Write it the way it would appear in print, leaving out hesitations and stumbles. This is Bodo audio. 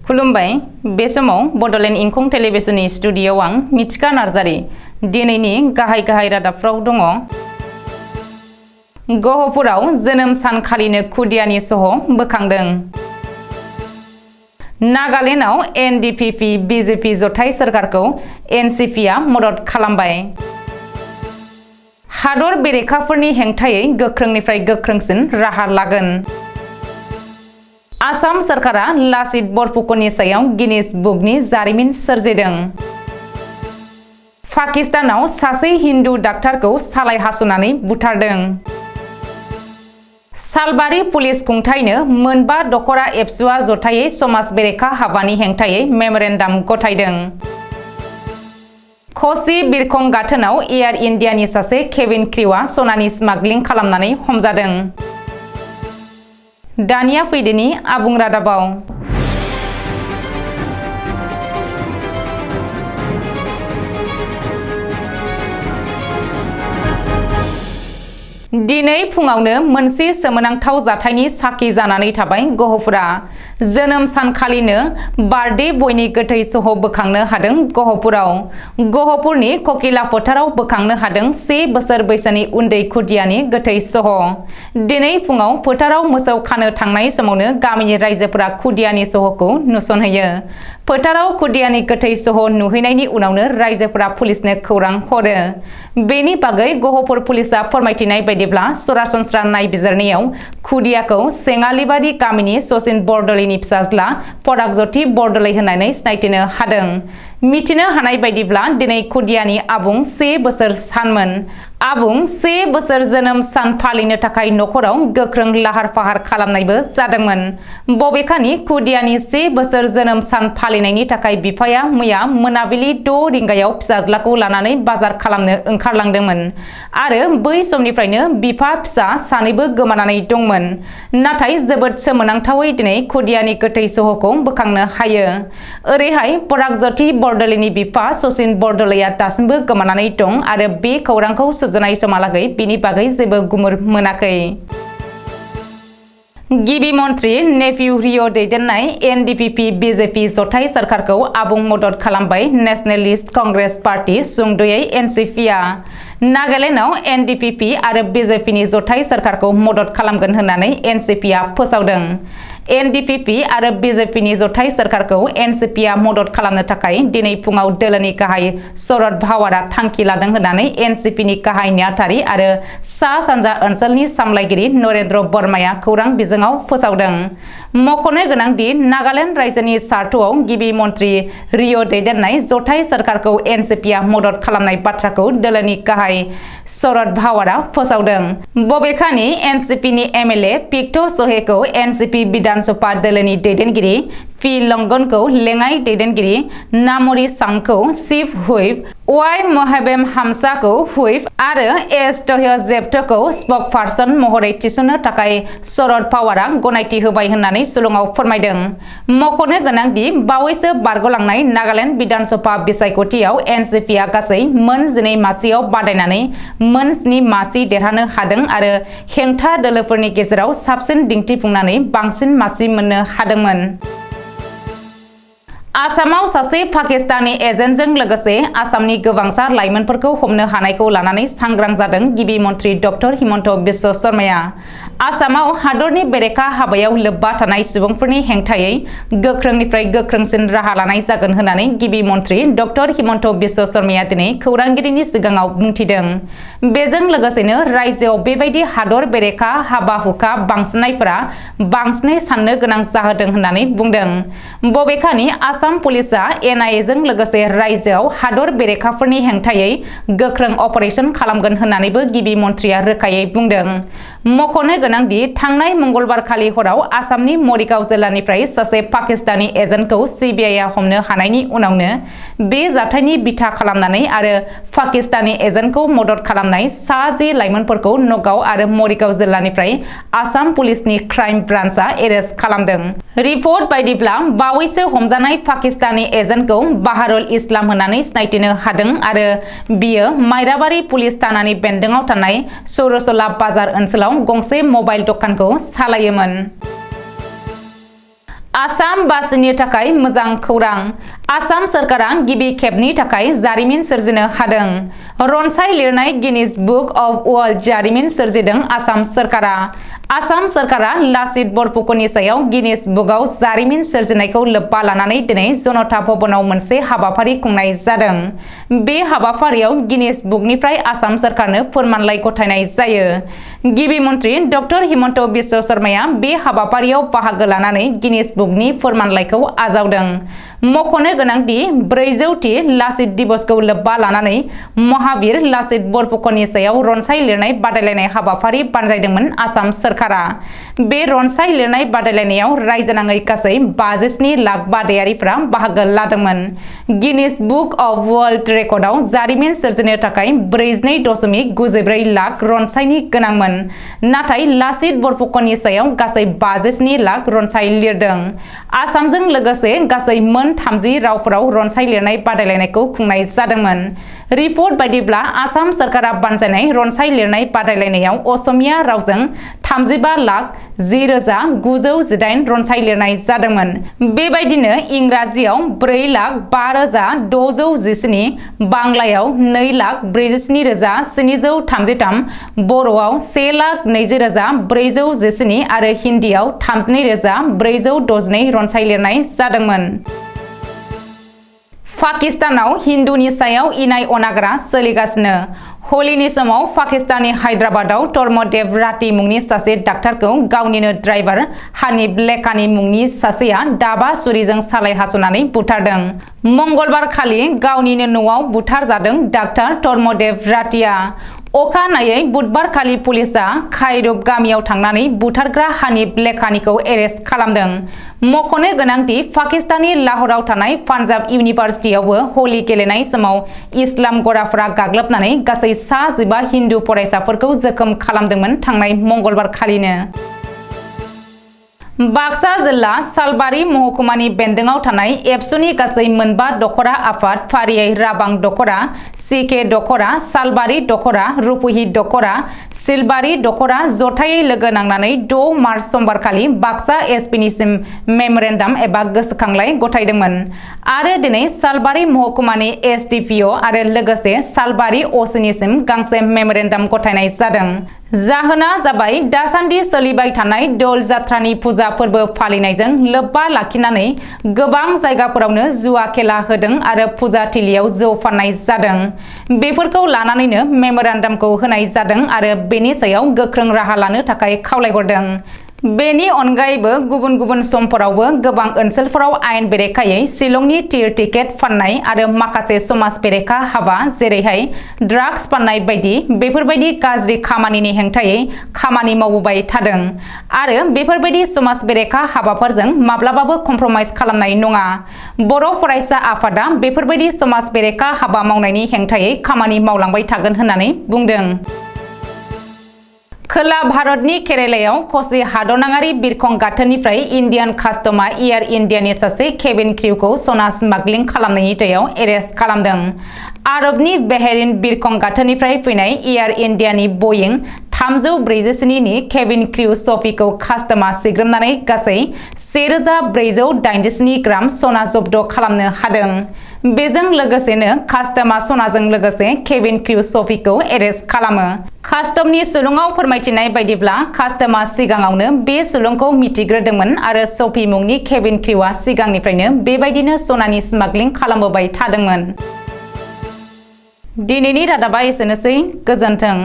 खुलुमबाय बे समाव बडोलेण्ड इंखं टेलिभिजननि स्टुडिय'आव आं मिथिका नार्जारी दिनैनि गाहाय रादाबफ्राव दङ। गहपुराव जोनोम सानखालिनो खुदियानि सह बोखांदों। नागालेण्डआव एनडिपिपि बिजेपि जथाय सोरखारखौ एनसिपिआ मदद खालामबाय। हादर बेरेखाफोरनि हेंथायै गोख्रोंनिफ्राय गोख्रोंसिन राहा लागोन। आसाम सरकारा लाचित बरफुकननि सायाव गिनिस बुकनि जारिमिन सोरजिदों। पाकिस्तानाव सासे हिन्दु डाक्टारखौ सालाय हास'नानै बुथारदों। सालबारि पुलिस खुंथायनो मोनबा दखरा एबसुआ जथायै समाज बेरेखा हाबानि हेंथायै मेम'रेन्डाम गथायदों। खसी बिरखं गाथोनाव एयार इन्डियानि सासे केबिन क्रिउआ सनानि स्मागलिं खालामनानै हमजादों। दानिया फैदोनि आबुं रादाबाव। दिनै फुङावनो मोनसे सोमोनांथाव जाथायनि साखि जानानै थाबाय गहपुरा। जोनोम सानखालिनो बार्थडे बयनि गोथै सह बोखांनो हादों गहपुराव। गहपुरनि ककिला फोथाराव बोखांनो हादों 1 बोसोर बैसोनि उन्दै खुदियानि गोथै सह। दिनै फुङाव फोथाराव मोसौ खानो थांनाय समावनो गामिनि रायजोफोरा खुदियानि सहखौ नुसनहैयो। फोथाराव खुदियानि गोथै सह नुहैनायनि उनावनो रायजोफोरा पुलिसनो खौरां हरो। बेनि बागै गहपुर पुलिसआ फोरमायथिनाय बायदिब्ला सरासनस्रा नायबिजिरनायाव खुदियाखौ सेङालिबारि गामिनि सचिन बरदलैनि फिसाज्ला परागज्योति बरदलै होननानै सिनायथिनो हादों। मिथिनो हानाय बायदिब्ला दिनै खुदियानि आबुं 1 बोसोर सानमोन। आबुं 1 बोसोर जोनोम सान फालिनो थाखाय नखराव गोख्रों लाहार फाहार खालामनायबो जादोंमोन। बबेखानि खुदियानि 1 बोसोर जोनोम सान फालिनायनि थाखाय बिफाया मैया मोनाबिलि 6 रिंगायाव फिसाज्लाखौ लानानै बाजार खालामनो ओंखारलांदोंमोन आरो बै समनिफ्रायनो बिफा फिसा सानैबो गोमानानै दंमोन। नाथाय जोबोद सोमोनांथावै दिनै खुदियानि गोथै सहखौ बोखांनो हायो। ओरैहाय परागज्योति बरदलैनि बिफा सचिन बरदलैया दासिमबो गोमानानै दं आरो बे खौरांखौ सुजुनाय समहालागै बिनि बागै जेबो गुमुर मोनाखै। गिबि मन्त्रि नेफिउ रिय' दैदेननाय एनडिपिपि बिजेपि जथाय सोरखारखौ आबुं मदद खालामबाय नेशनेलिस्ट कंग्रेस पार्टी सुंद'यै एनसिपिआ। नागालेण्डआव एनडिपिपि आरो बिजेपिनि जथाय सोरखारखौ मदद खालामगोन होननानै एनसिपिआ फोसावदों। एनडिपिपि आरो बिजेपिनि जथाय सोरखारखौ एनसिपिआ मदद खालामनो थाखाय दिनै फुङाव दोलोनि गाहाय शरद पावारआ थांखि लादों होननानै एनसिपिनि गाहाय नेहाथारि आरो सा-सानजा ओनसोलनि सामलायगिरि नरेन्द्र बर्माया खौरां बिजोङाव फोसावदों। मख'नो गोनांदि नागालेण्ड रायजोनि सार्थआव गिबि मन्त्रि रिय' दैदेननाय जथाय सोरखारखौ एनसिपिआ मदद खालामनाय बाथ्राखौ दोलोनि गाहाय शरद पावारआ फोसावदों। बबेखानि एनसिपिनि एमएलए पिक्ट' सहेखौ एनसिपि बिधान सभा दोलोनि दैदेनगिरि पि लंगनखौ लेङाइ दैदेनगिरि नामरी सांखौ चीफ हुइप, वाइ महबेम हामसाखौ हुइप आरो एस तह्यजेब्टखौ स्पकपार्सन महरै थिसननो थाखाय शरद पावारआ गनायथि होबाय होननानै सुलुङाव फोरमायदों। मख'नो गोनांदि बावैसो बारग'लांनाय नागालेण्ड बिधान सभा बिसायख'थियाव एनसिपिआ गासै मोन 12 मासियाव बादायनानै मोन 7 मासि देरहानो हादों आरो हेंथा दोलोफोरनि गेजेराव साबसिन दिन्थिफुंनानै बांसिन मासि मोननो हादोंमोन। आसामाव सासे पाकिस्तानी एजेन्टजों लोगोसे आसामनि गोबांसार लाइमोनफोरखौ हमनो हानायखौ लानानै सांग्रां जादों गिबि मन्त्रि डक्टर हिमन्त बिश्व शर्माया। आसामाव हादरनि बेरेखा हाबायाव लोब्बा थानाय सुबुंफोरनि हेंथायै गोख्रोंनिफ्राय गोख्रोंसिन राहा लानाय जागोन होननानै गिबि मन्त्रि डक्टर हिमन्त बिश्व शर्माया दिनै खौरांगिरिनि सिगाङाव बुंथिदों। बेजों लोगोसेनो रायजोआव बेबायदि हादर बेरेखा हाबा हुखा बांसिननायफोरा बांसिनै साननो गोनां जाहोदों होननानै बुंदों। बबेखानि आसाम पुलिसआ एनआइएजों लोगोसे रायजोआव हादर बेरेखाफोरनि हेंथायै गोख्रों अपारेशन खालामगोन होननानैबो गिबि मन्थ्रिया रोखायै बुंदों। मख'नो गोनांदि थांनाय मंगलबारखालि हराव आसामनि मरिगाव जिल्लानिफ्राय सासे पाकिस्तानी एजेन्टखौ सिबिआइआ हमनो हानायनि उनावनो बे जाथायनि बिथा खालामनानै आरो पाकिस्तानी एजेन्टखौ मदद खालामनाय सा 10 लाइमोनफोरखौ नगाव आरो मरिगाव जिल्लानिफ्राय आसाम पुलिसनि क्राइम ब्रान्चआ एरेस्ट खालामदों। रिपर्ट बायदिब्ला बावैसो हमजानाय पाकिस्तानी एजेन्टखौ बाहारुल इस्लाम होननानै सिनायथिनो हादों आरो बियो माइराबारि पुलिस थानानि बेन्दोङाव थानाय सौरसला बाजार ओनसोलाव गंसे मबाइल दखानखौ सालायोमोन। आसाम बासिनि थाखाय मोजां खौरां आसाम सरकारा गिबि खेबनि थाखाय जारिमिन सोरजिनो हादों रनसाय लिरनाय गिनिज बुक अफ वर्ल्ड जारिमिन सोरजिदों आसाम सरकारा लासित बरफुकननि सायाव गिनिज बुकआव जारिमिन सोरजिनायखौ लोब्बा लानानै दिनै जनता भवनाव मोनसे हाबाफारि खुंनाय जादों बे हाबाफारियाव गिनिज बुकनिफ्राय आसाम सरकारनो फोरमानलाइ गथायनाय जायो गिबि मन्त्रि डक्टर हिमन्त बिश्व शर्माया बे हाबाफारियाव बाहागो लानानै गिनिज बुकनि फोरमानलाइखौ आजावदों मख'नो गोनांदि 400थि लासित दिवसखौ लोब्बा लानानै महावीर लासित बरफुकननि सायाव रनसाय लिरनाय बादायलायनाय हाबाफारि बानजायदोंमोन आसाम सरकारा बे रनसाय लिरनाय बादायलायनायाव रायजोनाङै गासै 57 लाख बादायारिफ्रा बाहागो लादोंमोन गिनिज बुक अफ वर्ल्ड रेकर्डआव जारिमिन सोरजिनो थाखाय 42.94 लाख रनसायनि गोनांमोन नाथाय लासित बरफुकननि सायाव गासै 57 लाख रनसाय लिरदों आसामजों लोगोसे गासै मोन 30 रावफोराव रनसाय लिरनाय बादायलायनायखौ खुंनाय जादोंमोन रिपर्ट बायदिब्ला आसाम सरकारा बानजायनाय रनसाय लिरनाय बादायलायनायाव असमिया रावजों 35 लाख 10,918 रनसाय लिरनाय जादोंमोन बेबायदिनो इंराजियाव 4 लाख 5,617 बांलायाव 2 लाख 47,733 बर'आव 1 लाख 20,417 आरो हिन्दीआव 32,462 रनसाय लिरनाय जादोंमोन पाकिस्तानाव हिंदुनि सायाव इनाय अनागारा सोलिगासिनो हलिनि समाव पाकिस्ताननि हायद्राबादाव धर्मदेव राति मुंनि सासे डाक्टारखौ गावनिनो ड्राइभार हानिफ लेखानि मुंनि सासेया दाबा सुरिजों सालाय हास'नानै बुथारदों मंगलबार खालि गावनिनो न'आव बुथारजादों डाक्टार धर्मदेव रातिया अखानायै बुधबार खालि पुलिसआ खायरुब गामियाव थांनानै बुथारग्रा हानिफ लेखानिखौ एरेस्ट खालामदों मख'नो गोनांदि पाकिस्ताननि लाहौराव थानाय पान्जाब इउनिभार्सिटियावबो हलि गेलेनाय समाव इस्लाम गराफोरा गाग्लोबनानै गासै 15 हिन्दु फरायसाफोरखौ जोखोम खालामदोंमोन थांनाय मंगलबार खालिनो बाक्सा जिल्ला सालबारि महकुमानि बेन्दोङाव थानाय एबसुनि गासै 4 दखरा आफाद फारियै राबां दखरा सिके दखरा सालबारि दखरा रुपुहि दखरा सिलबारि दखरा जथायै लोगो नांनानै 6 मार्च समबारखालि बाक्सा एसपिनिसिम मेमरेन्डाम एबा गोसोखांलाइ गथायदोंमोन आरो दिनै सालबारि महकुमानि एसडिपिअ आरो लोगोसे सालबारि असिनिसिम गांसे मेमरेन्डाम गथायनाय जादों जाहोना जाबाय दासान्दि सोलिबाय थानाय दौल जात्रानि फुजा फोरबो फालिनायजों लोब्बा लाखिनानै गोबां जायगाफोरावनो जुवा खेला होदों आरो फुजा थिलियाव जौ फाननाय जादों बेफोरखौ लानानैनो मेमोरेन्डामखौ होनाय जादों आरो बेनि सायाव गोख्रों राहा लानो थाखाय खावलायहरदों बेनि अनगायैबो गुबुन गुबुन समफोरावबो गोबां ओनसोलफोराव आयेन बेरेखायै शिलंनि टिर टिकेट फाननाय आरो माखासे समाज बेरेखा हाबा जेरैहाय ड्राग्स फाननाय बायदि बेफोरबायदि गाज्रि खामानिनि हेंथायै खामानि मावबोबाय थादों आरो बेफोरबायदि समाज बेरेखा हाबाफोरजों माब्लाबाबो कमप्रमाइज खालामनाय नङा बर' फरायसा आफादा बेफोरबायदि समाज बेरेखा हाबा मावनायनि हेंथायै खामानि मावलांबाय थागोन होननानै बुंदों खोला भारतनि केरेलायाव क'चि हादरनाङारि बिरखं गाथोननिफ्राय इन्डियान कास्टमा एयार इन्डियानि सासे केबिन क्रिउखौ सना स्मागलिं खालामनायनि दायाव एरेस्ट खालामदों आरबनि बेहेरिन बिरखं गाथोननिफ्राय फैनाय एयार इन्डियानि बयिं 347 नि केबिन क्रिउ सफिखौ कास्टमा सिग्रोमनानै गासै 1487 ग्राम सना जब्द खालामनो हादों बेजों लोगोसेनो कास्टमा सनाजों लोगोसे केबिन क्रिउ सफिखौ एरेस्ट खालामो कास्टमनि सुलुङाव फोरमायथिनाय बायदिब्ला कास्टमा सिगाङावनो बे सुलुंखौ मिथिग्रोदोंमोन आरो सफि मुंनि केबिन क्रिउआ सिगांनिफ्रायनो बेबायदिनो सनानि स्मागलिं खालामबोबाय थादोंमोन दिनैनि रादाबा एसेनोसै गोजोन्थों